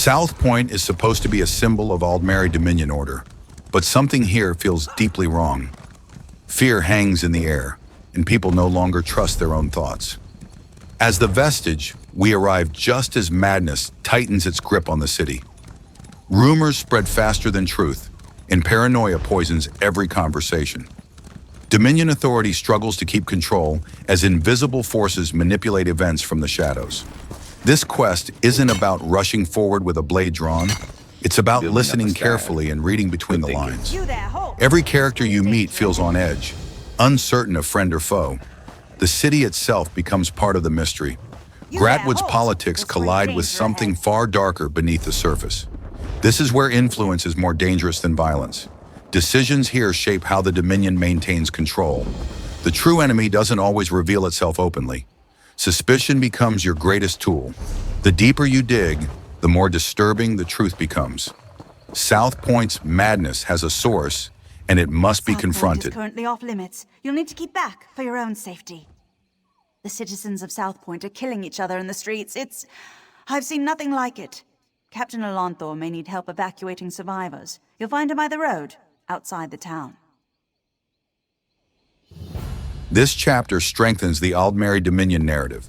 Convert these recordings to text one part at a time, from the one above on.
Southpoint is supposed to be a symbol of Aldmeri Dominion order, but something here feels deeply wrong. Fear hangs in the air, and people no longer trust their own thoughts. As the Vestige, we arrive just as madness tightens its grip on the city. Rumors spread faster than truth, and paranoia poisons every conversation. Dominion authority struggles to keep control as invisible forces manipulate events from the shadows. This quest isn't about rushing forward with a blade drawn. It's about listening carefully and reading between the lines. Every character you meet feels on edge, uncertain of friend or foe. The city itself becomes part of the mystery. Grahtwood's politics collide with something far darker beneath the surface. This is where influence is more dangerous than violence. Decisions here shape how the Dominion maintains control. The true enemy doesn't always reveal itself openly. Suspicion becomes your greatest tool. The deeper you dig, the more disturbing the truth becomes. Southpoint's madness has a source, and it must be confronted. Southpoint is currently off limits. You'll need to keep back for your own safety. The citizens of Southpoint are killing each other in the streets. I've seen nothing like it. Captain Alonthor may need help evacuating survivors. You'll find him by the road, outside the town. This chapter strengthens the Aldmeri Dominion narrative.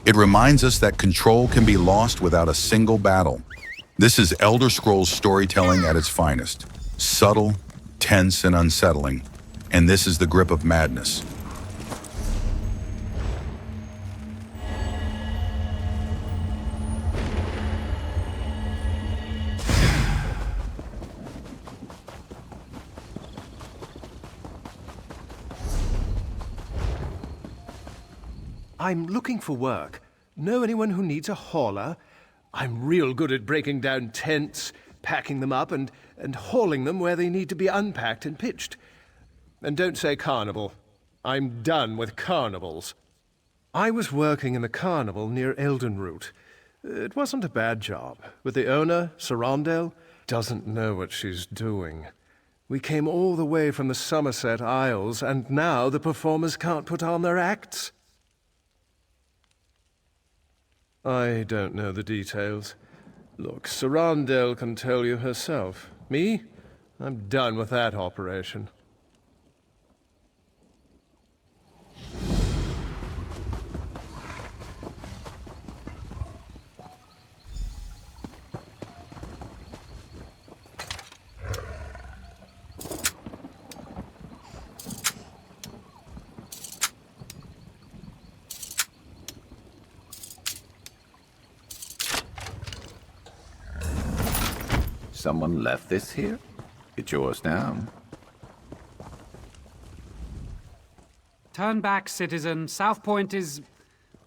It reminds us that control can be lost without a single battle. This is Elder Scrolls storytelling at its finest. Subtle, tense, and unsettling. And this is the grip of madness. I'm looking for work. Know anyone who needs a hauler? I'm real good at breaking down tents, packing them up, and hauling them where they need to be unpacked and pitched. And don't say carnival. I'm done with carnivals. I was working in a carnival near Eldenroot. It wasn't a bad job, but the owner, Sarandel, doesn't know what she's doing. We came all the way from the Somerset Isles, and now the performers can't put on their acts. I don't know the details. Look, Sarandel can tell you herself. Me? I'm done with that operation. Someone left this here? It's yours now. Turn back, citizen. Southpoint is...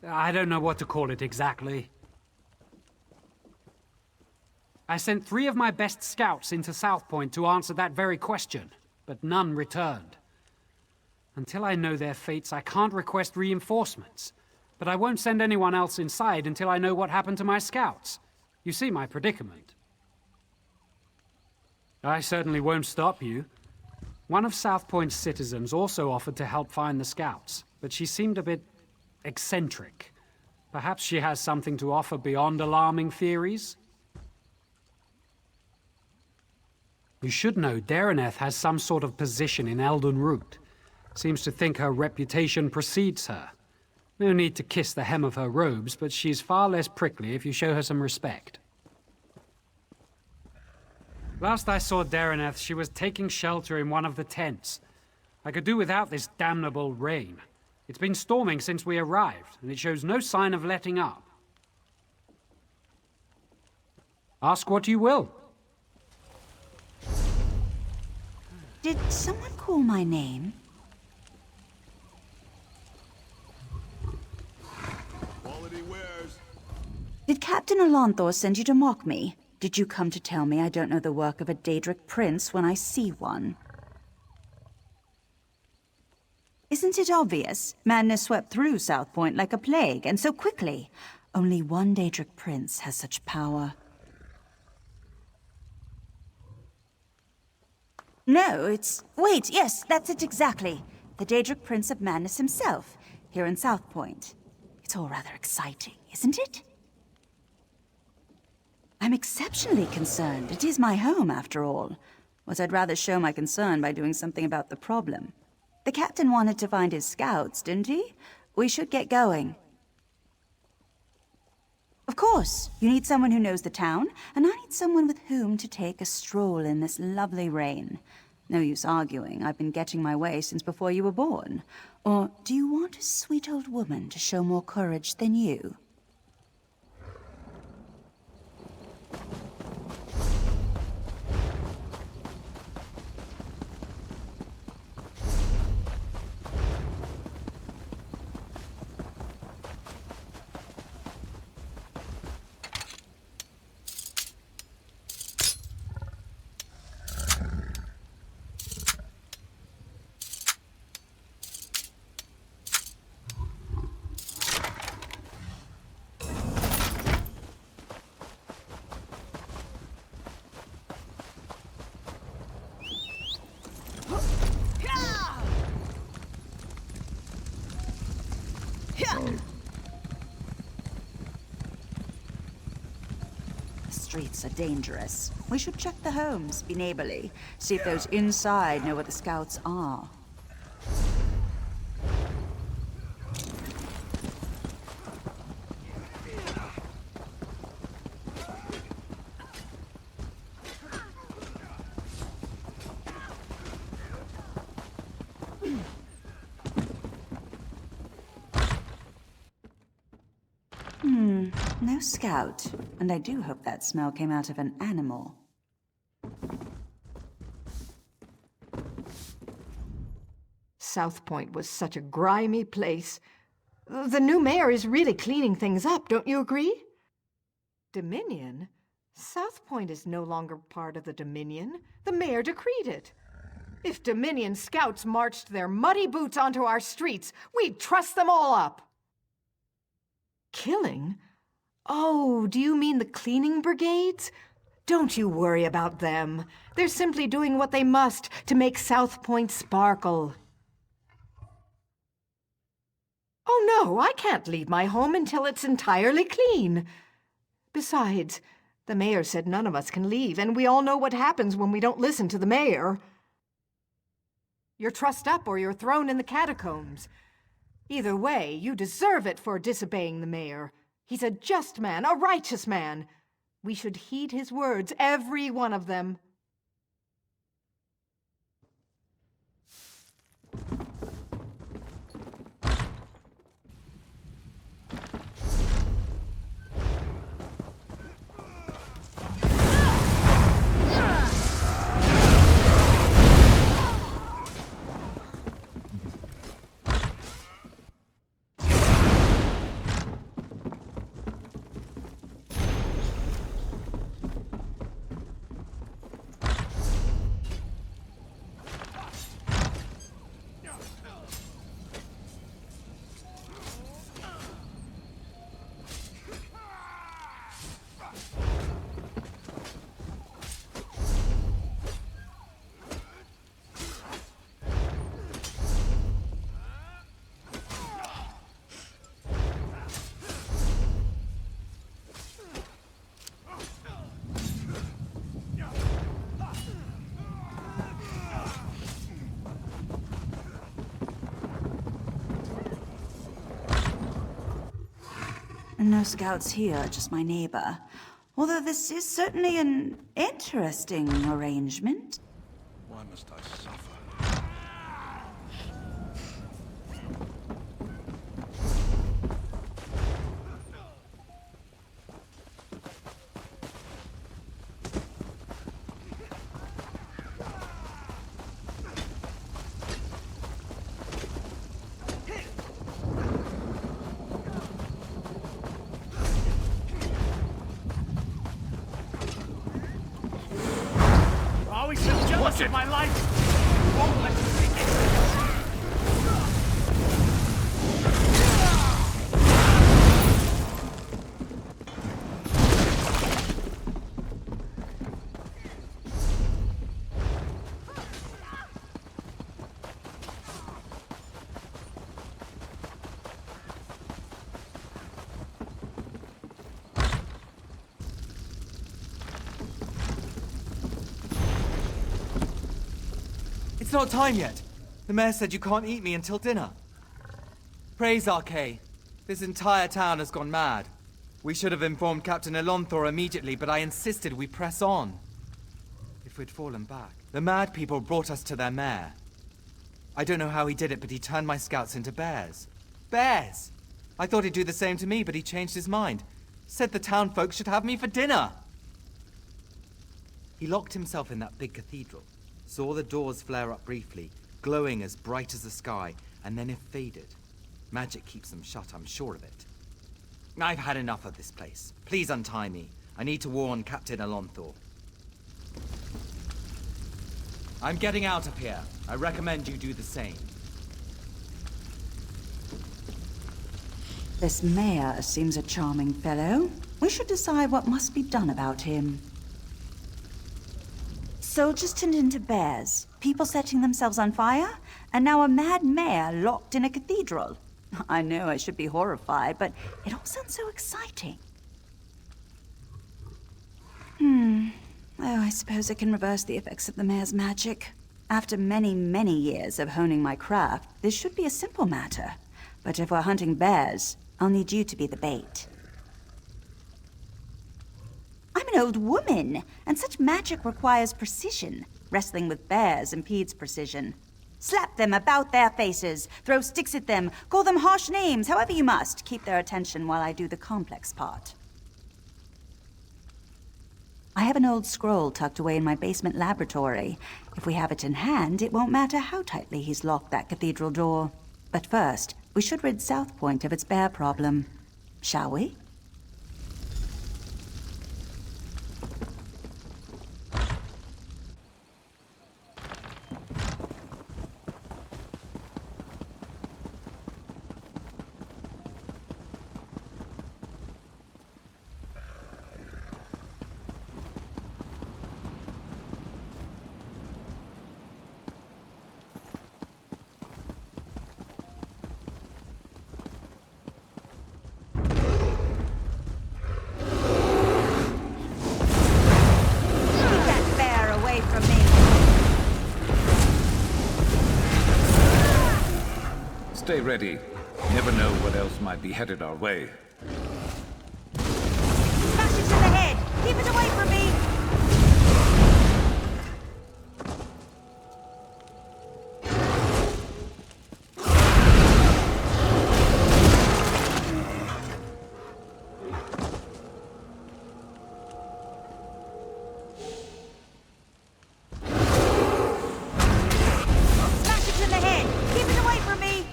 I don't know what to call it exactly. I sent 3 of my best scouts into Southpoint to answer that very question, but none returned. Until I know their fates, I can't request reinforcements. But I won't send anyone else inside until I know what happened to my scouts. You see my predicament. I certainly won't stop you. One of Southpoint's citizens also offered to help find the scouts, but she seemed a bit eccentric. Perhaps she has something to offer beyond alarming theories? You should know Dareneth has some sort of position in Eldenroot. Seems to think her reputation precedes her. No need to kiss the hem of her robes, but she's far less prickly if you show her some respect. Last I saw Dareneth, she was taking shelter in one of the tents. I could do without this damnable rain. It's been storming since we arrived, and it shows no sign of letting up. Ask what you will. Did someone call my name? Quality wares. Did Captain Alonthor send you to mock me? Did you come to tell me I don't know the work of a Daedric prince when I see one? Isn't it obvious? Madness swept through Southpoint like a plague, and so quickly. Only one Daedric prince has such power. No, it's... Wait, yes, that's it exactly. The Daedric Prince of Madness himself, here in Southpoint. It's all rather exciting, isn't it? I'm exceptionally concerned. It is my home, after all. But I'd rather show my concern by doing something about the problem. The captain wanted to find his scouts, didn't he? We should get going. Of course, you need someone who knows the town, and I need someone with whom to take a stroll in this lovely rain. No use arguing. I've been getting my way since before you were born. Or do you want a sweet old woman to show more courage than you? The streets are dangerous. We should check the homes, be neighborly, see if those inside know where the scouts are. No scout, and I do hope that smell came out of an animal. Southpoint was such a grimy place. The new mayor is really cleaning things up, don't you agree? Dominion? Southpoint is no longer part of the Dominion. The mayor decreed it. If Dominion scouts marched their muddy boots onto our streets, we'd truss them all up. Killing? Oh, do you mean the cleaning brigades? Don't you worry about them. They're simply doing what they must to make Southpoint sparkle. Oh no, I can't leave my home until it's entirely clean. Besides, the mayor said none of us can leave, and we all know what happens when we don't listen to the mayor. You're trussed up or you're thrown in the catacombs. Either way, you deserve it for disobeying the mayor. He's a just man, a righteous man. We should heed his words, every one of them. No scouts here, just my neighbor. Although this is certainly an interesting arrangement. Why must I suffer? Always so jealous of my life. Won't let me take it. It's not time yet. The mayor said you can't eat me until dinner. Praise Arcay. This entire town has gone mad. We should have informed Captain Elonthor immediately, but I insisted we press on. If we'd fallen back, the mad people brought us to their mayor. I don't know how he did it, but he turned my scouts into bears. Bears! I thought he'd do the same to me, but he changed his mind. Said the town folks should have me for dinner. He locked himself in that big cathedral, saw the doors flare up briefly, glowing as bright as the sky, and then it faded. Magic keeps them shut, I'm sure of it. I've had enough of this place. Please untie me. I need to warn Captain Elonthor. I'm getting out of here. I recommend you do the same. This mayor seems a charming fellow. We should decide what must be done about him. Soldiers turned into bears, people setting themselves on fire, and now a mad mayor locked in a cathedral. I know I should be horrified, but it all sounds so exciting. Oh, I suppose I can reverse the effects of the mayor's magic. After many, many years of honing my craft, this should be a simple matter. But if we're hunting bears, I'll need you to be the bait. I'm an old woman, and such magic requires precision. Wrestling with bears impedes precision. Slap them about their faces, throw sticks at them, call them harsh names, however you must. Keep their attention while I do the complex part. I have an old scroll tucked away in my basement laboratory. If we have it in hand, it won't matter how tightly he's locked that cathedral door. But first, we should rid Southpoint of its bear problem. Shall we? Stay ready. Never know what else might be headed our way. Smash it to the head! Keep it away from me! Smash it to the head! Keep it away from me!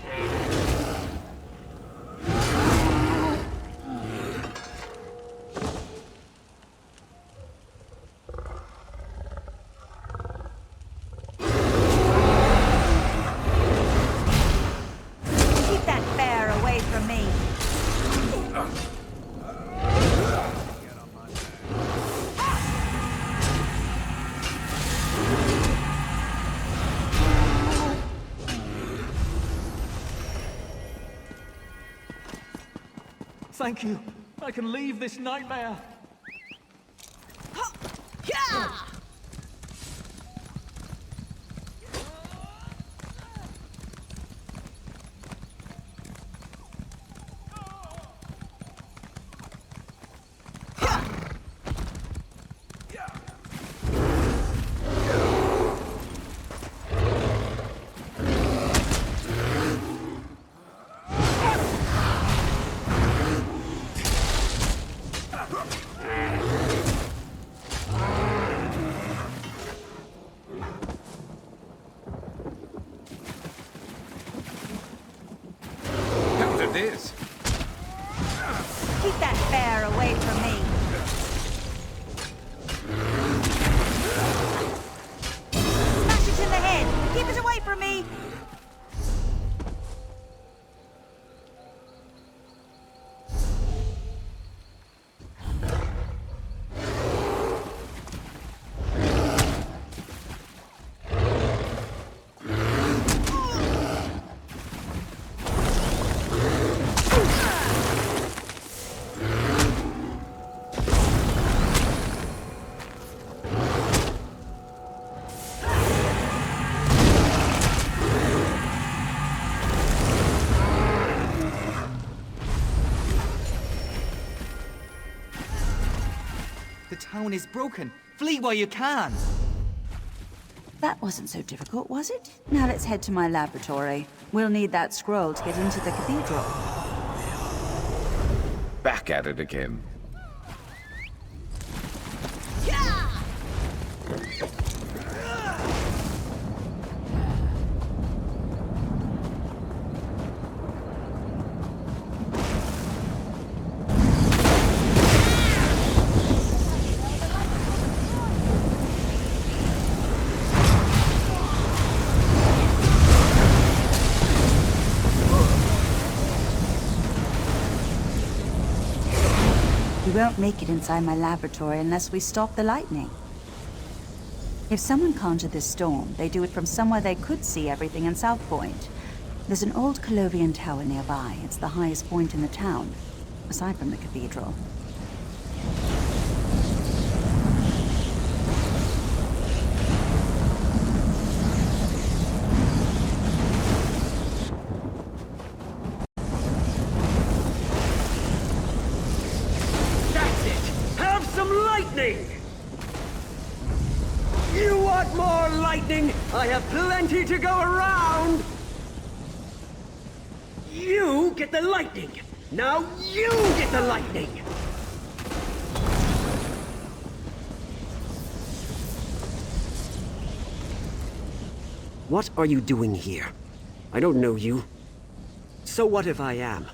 Keep that bear away from me. Thank you. I can leave this nightmare. town is broken. Flee while you can. That wasn't so difficult, was it? Now let's head to my laboratory. We'll need that scroll to get into the cathedral. Back at it again. We won't make it inside my laboratory unless we stop the lightning. If someone conjured this storm, they do it from somewhere they could see everything in Southpoint. There's an old Colovian tower nearby. It's the highest point in the town, aside from the cathedral. You want more lightning? I have plenty to go around! You get the lightning! Now you get the lightning! What are you doing here? I don't know you. So what if I am?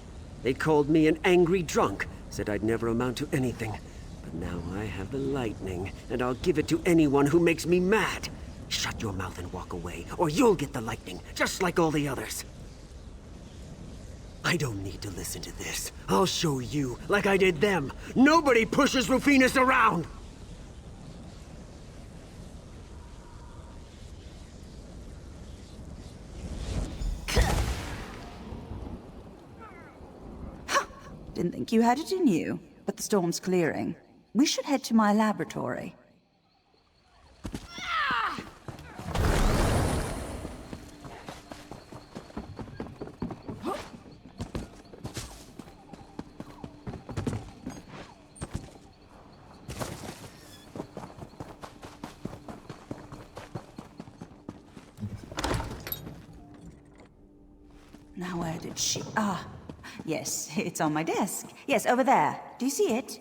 They called me an angry drunk, said I'd never amount to anything. But now I have the lightning, and I'll give it to anyone who makes me mad. Shut your mouth and walk away, or you'll get the lightning, just like all the others. I don't need to listen to this. I'll show you, like I did them. Nobody pushes Rufinus around! Didn't think you had it in you, but the storm's clearing. We should head to my laboratory. Now where did she... Ah, yes, it's on my desk. Yes, over there. Do you see it?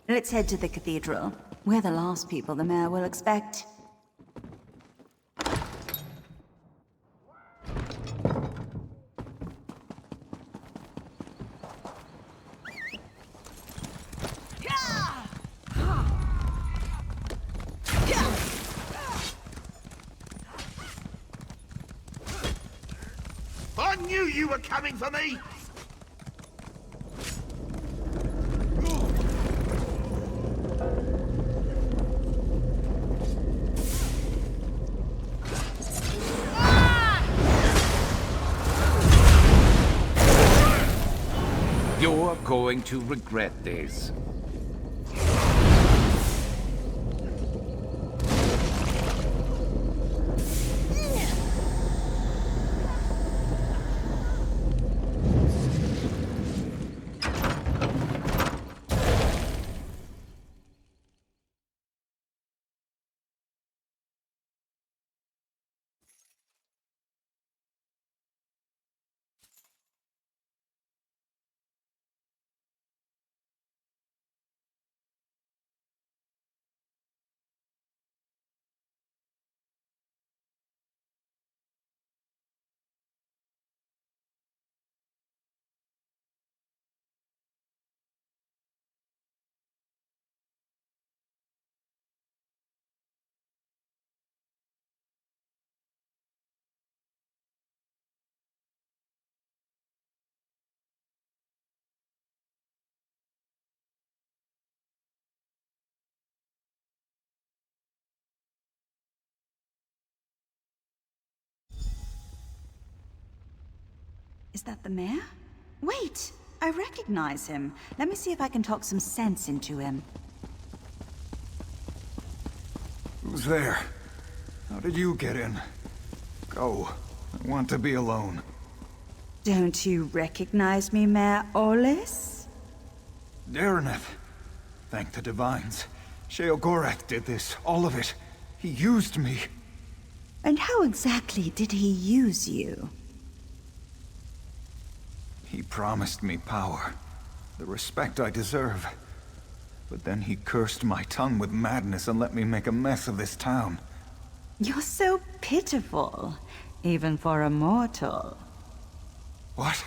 Let's head to the cathedral. We're the last people the mayor will expect. I knew you were coming for me! You're going to regret this. Is that the mayor? Wait! I recognize him. Let me see if I can talk some sense into him. Who's there? How did you get in? Go. I want to be alone. Don't you recognize me, Mayor Olis? Darreneth. Thank the Divines. Sheogorath did this, all of it. He used me. And how exactly did he use you? He promised me power, the respect I deserve. But then he cursed my tongue with madness and let me make a mess of this town. You're so pitiful, even for a mortal. What?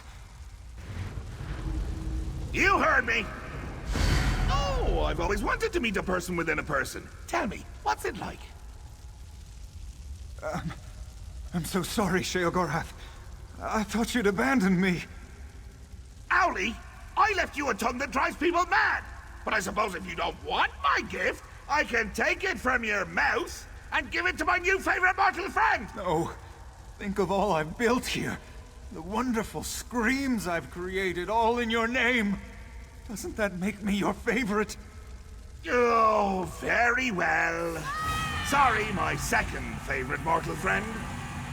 You heard me! Oh, I've always wanted to meet a person within a person. Tell me, what's it like? I'm so sorry, Sheogorath. I thought you'd abandoned me. Owlie, I left you a tongue that drives people mad. But I suppose if you don't want my gift, I can take it from your mouth and give it to my new favorite mortal friend. No. Think of all I've built here. The wonderful screams I've created, all in your name. Doesn't that make me your favorite? Oh, very well. Sorry, my second favorite mortal friend.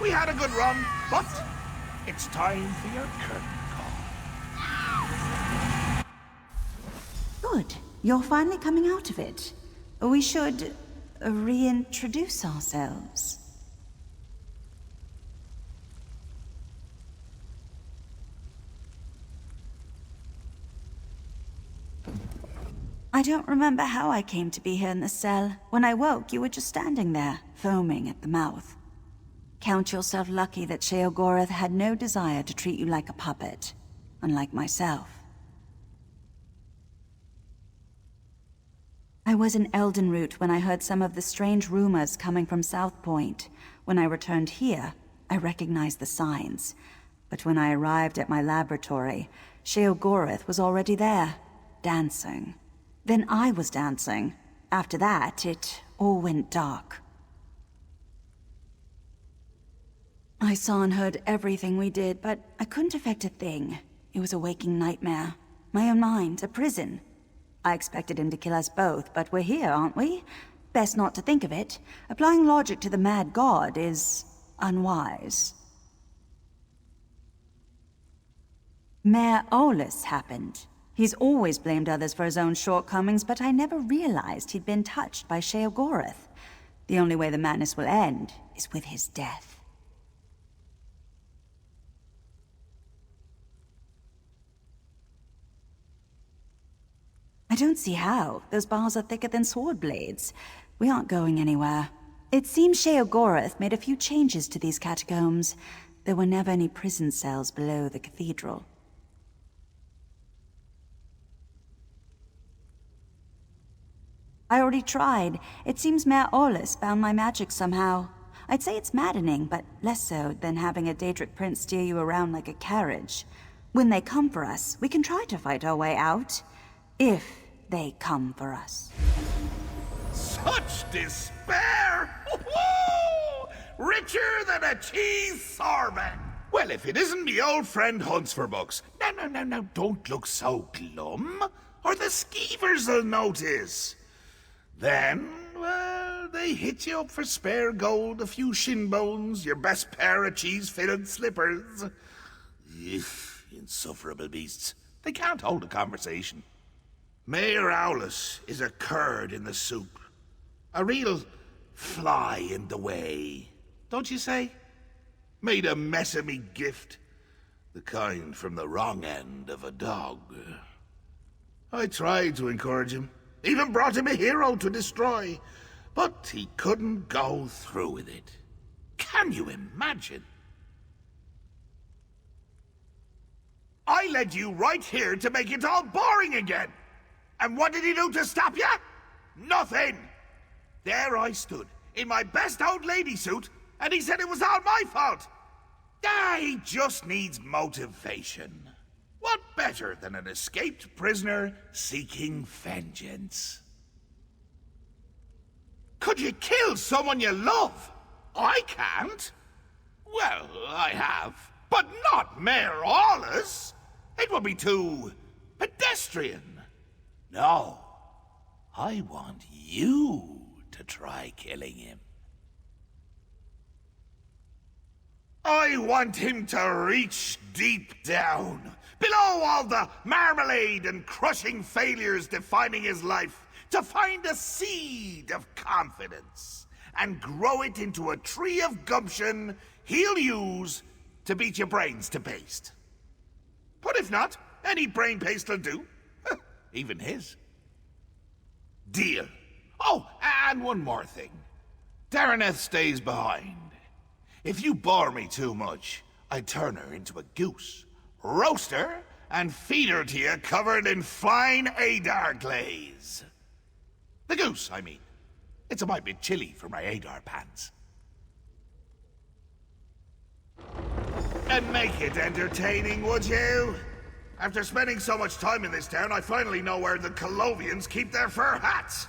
We had a good run, but it's time for your curtain call. Good. You're finally coming out of it. We should reintroduce ourselves. I don't remember how I came to be here in the cell. When I woke, you were just standing there, foaming at the mouth. Count yourself lucky that Sheogorath had no desire to treat you like a puppet, unlike myself. I was in Eldenroot when I heard some of the strange rumors coming from Southpoint. When I returned here, I recognized the signs. But when I arrived at my laboratory, Sheogorath was already there, dancing. Then I was dancing. After that, it all went dark. I saw and heard everything we did, but I couldn't affect a thing. It was a waking nightmare. My own mind, a prison. I expected him to kill us both, but we're here, aren't we? Best not to think of it. Applying logic to the mad god is unwise. Mayor Olus happened. He's always blamed others for his own shortcomings, but I never realized he'd been touched by Sheogorath. The only way the madness will end is with his death. I don't see how. Those bars are thicker than sword blades. We aren't going anywhere. It seems Sheogorath made a few changes to these catacombs. There were never any prison cells below the cathedral. I already tried. It seems Mayor Olus found my magic somehow. I'd say it's maddening, but less so than having a Daedric prince steer you around like a carriage. When they come for us, we can try to fight our way out. If they come for us. Such despair! Richer than a cheese sorbet! Well, if it isn't me old friend Hunts for Bucks. Now, don't look so glum, or the skeevers'll notice. Then, well, they hit you up for spare gold, a few shin bones, your best pair of cheese-fitted slippers. Insufferable beasts. They can't hold a conversation. Mayor Owlus is a curd in the soup. A real fly in the way, don't you say? Made a mess of me gift. The kind from the wrong end of a dog. I tried to encourage him. Even brought him a hero to destroy. But he couldn't go through with it. Can you imagine? I led you right here to make it all boring again. And what did he do to stop you? Nothing! There I stood, in my best old lady suit, and he said it was all my fault! He just needs motivation. What better than an escaped prisoner seeking vengeance? Could you kill someone you love? I can't. Well, I have, but not Mayor Olus. It would be too pedestrian. No, I want you to try killing him. I want him to reach deep down, below all the marmalade and crushing failures defining his life, to find a seed of confidence and grow it into a tree of gumption he'll use to beat your brains to paste. But if not, any brain paste'll do. Even his. Deal. Oh, and one more thing. Daraneth stays behind. If you bore me too much, I'd turn her into a goose, roast her, and feed her to you covered in fine Adar glaze. The goose, I mean. It's a mite bit chilly for my Adar pants. And make it entertaining, would you? After spending so much time in this town, I finally know where the Colovians keep their fur hats.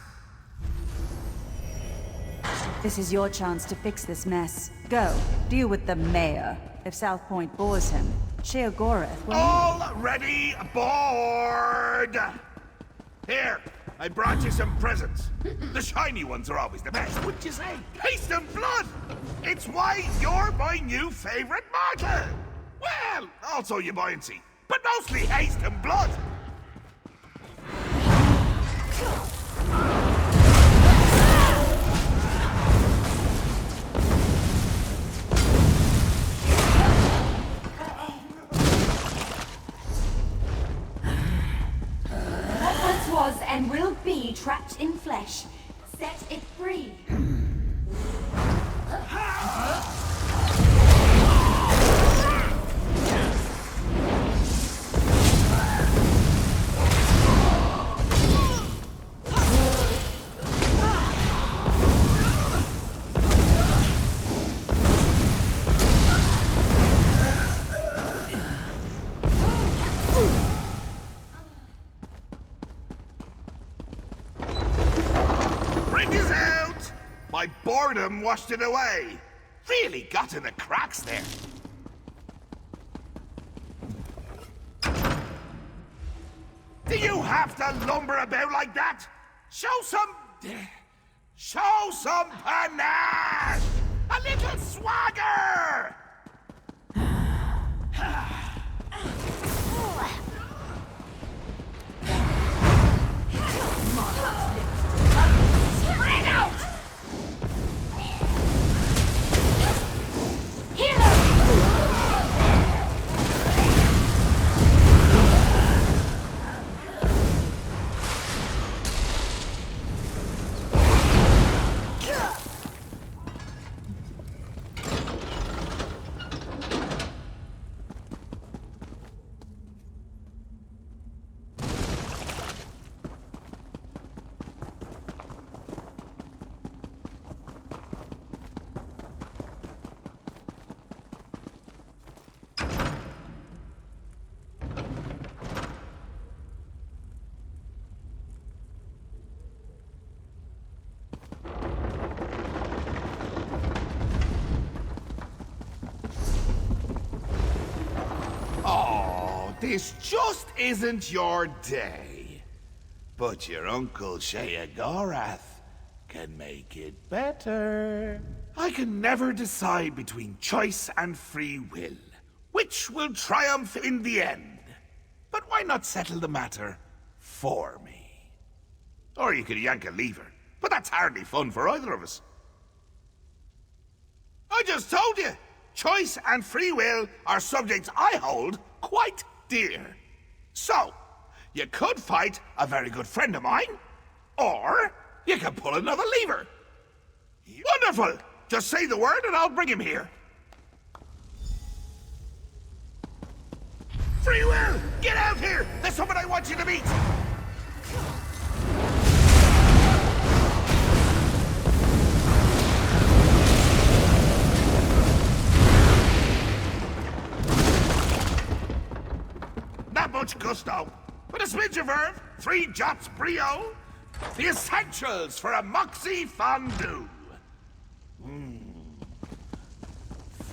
This is your chance to fix this mess. Go, deal with the mayor. If Southpoint bores him, Sheogorath will... Already aboard! Here, I brought you some presents. The shiny ones are always the best, wouldn't you say? Haste and blood! It's why you're my new favorite mortal! Well, also your buoyancy, but mostly haste and blood! Was and will be trapped in flesh. Set it free. My boredom washed it away. Really got in the cracks there. Do you have to lumber about like that? Show some panache! A little swagger! Spread out! This just isn't your day. But your Uncle Sheogorath can make it better. I can never decide between choice and free will. Which will triumph in the end? But why not settle the matter for me? Or you could yank a lever, but that's hardly fun for either of us. I just told you, choice and free will are subjects I hold quite dear. So, you could fight a very good friend of mine, or you can pull another lever. Wonderful! Just say the word and I'll bring him here. Free will! Get out here! There's someone I want you to meet! Not much gusto, but a smidge of verve, 3 jots brio, the essentials for a moxie fondue.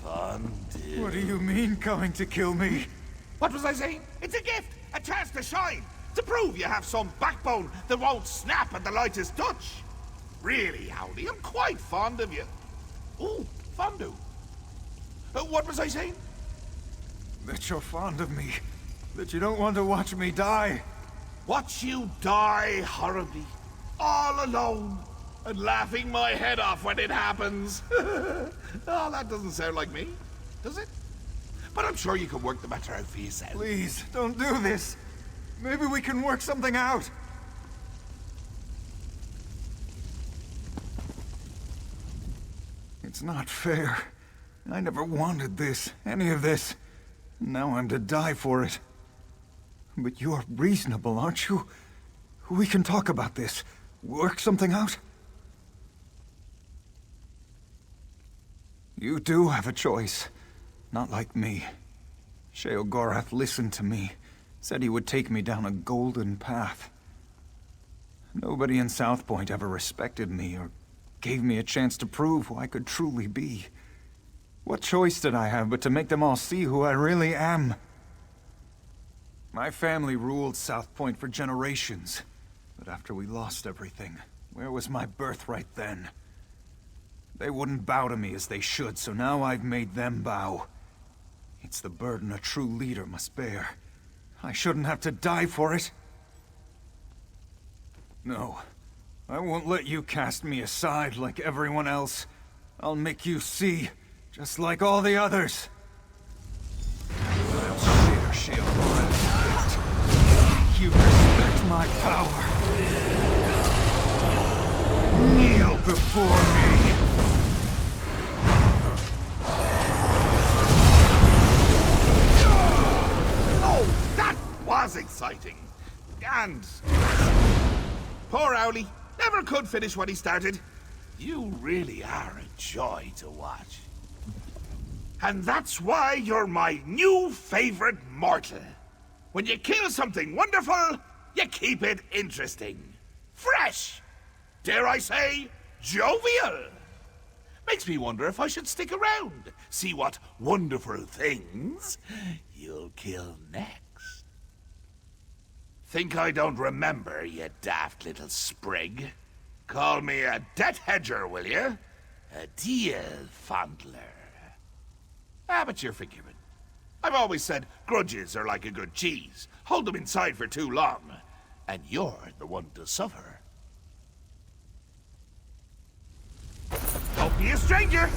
Fondue. What do you mean, coming to kill me? What was I saying? It's a gift, a chance to shine, to prove you have some backbone that won't snap at the lightest touch. Really, Howdy, I'm quite fond of you. Ooh, fondue. What was I saying? That you're fond of me. That you don't want to watch me die. Watch you die horribly. all alone, and laughing my head off when it happens. Oh, that doesn't sound like me, does it? But I'm sure you can work the matter out for yourself. Please, don't do this. Maybe we can work something out. It's not fair. I never wanted this, any of this. Now I'm to die for it. But you're reasonable, aren't you? We can talk about this. Work something out. You do have a choice. Not like me. Sheogorath listened to me. Said he would take me down a golden path. Nobody in Southpoint ever respected me or gave me a chance to prove who I could truly be. What choice did I have but to make them all see who I really am? My family ruled Southpoint for generations. But after we lost everything, where was my birthright then? They wouldn't bow to me as they should, so now I've made them bow. It's the burden a true leader must bear. I shouldn't have to die for it. No, I won't let you cast me aside like everyone else. I'll make you see, just like all the others. I'll share Sheogorath's fate. You respect my power. Kneel before me. Oh, that was exciting. And poor Owlie never could finish what he started. You really are a joy to watch. And that's why you're my new favorite mortal. When you kill something wonderful, you keep it interesting. Fresh! Dare I say, jovial! Makes me wonder if I should stick around, see what wonderful things you'll kill next. Think I don't remember, you daft little sprig? Call me a debt hedger, will you? A deal fondler. But you're forgiven. I've always said grudges are like a good cheese. Hold them inside for too long, and you're the one to suffer. Don't be a stranger!